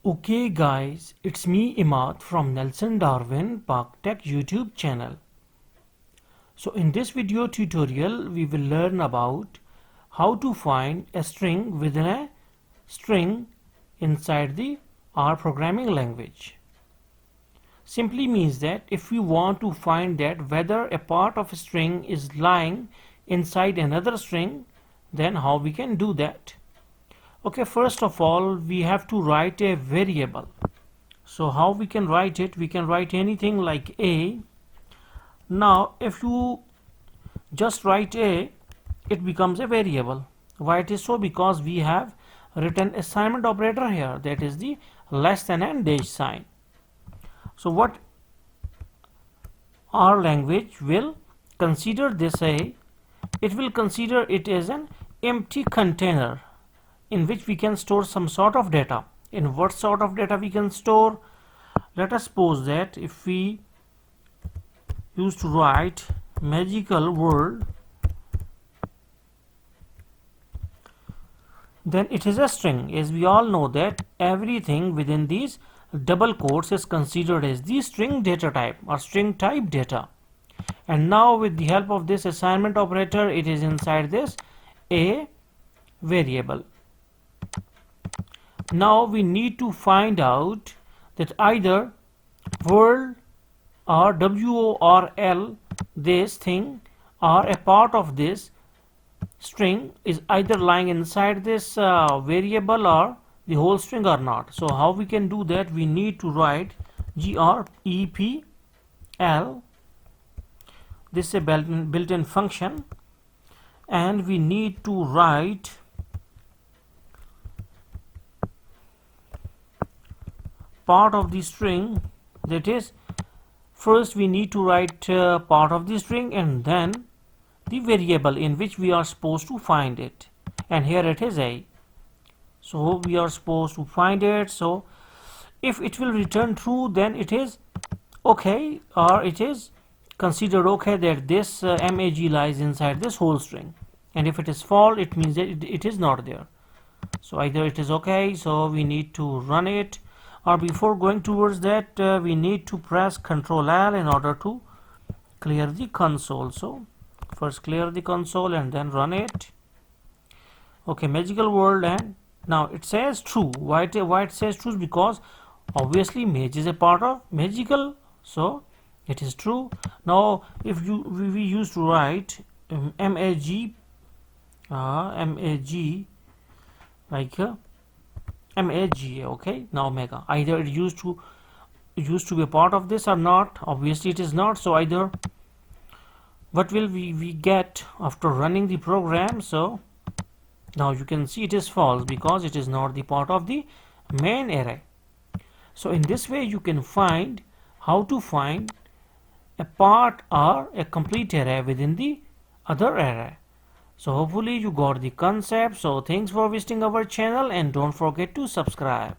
Okay guys, it's me Imad from Nelson Darwin ParkTech YouTube channel. So in this video tutorial we will learn about how to find a string within a string inside the R programming language. Simply means that if we want to find that whether a part of a string is lying inside another string, then how we can do that. Okay, first of all we have to write a variable. So how we can write it? We can write anything like a. Now if you just write a, it becomes a variable. Why it is so? Because we have written assignment operator here, that is the less than and dash sign. So what our language will consider this a, it will consider it as an empty container in which we can store some sort of data. In what sort of data we can store? Let us suppose that if we used to write magical world, then it is a string. As we all know that everything within these double quotes is considered as the string data type or string type data. And now with the help of this assignment operator, it is inside this a variable. Now we need to find out that either world or wo or l, this thing or a part of this string is either lying inside this variable or the whole string or not. So how we can do that? We need to write grepl. This is a built-in function, and we need to write part of the string. That is, first we need to write part of the string and then the variable in which we are supposed to find it, and here it is a. So we are supposed to find it. So if it will return true, then it is okay, or it is considered okay that this mag lies inside this whole string, and if it is false, it means that it is not there. So either it is okay, so we need to run it, or before going towards that we need to press Ctrl L in order to clear the console. So first clear the console and then run it. Okay, magical world, and now it says true. Why it says true? Because obviously mage is a part of magical, so it is true. Now if we used to write mag like mag, okay, now mega, either it used to be a part of this or not. Obviously it is not. So either what will we get after running the program? So now you can see it is false because it is not the part of the main array. So in this way you can find how to find a part or a complete array within the other array. So hopefully you got the concept. So thanks for visiting our channel and don't forget to subscribe.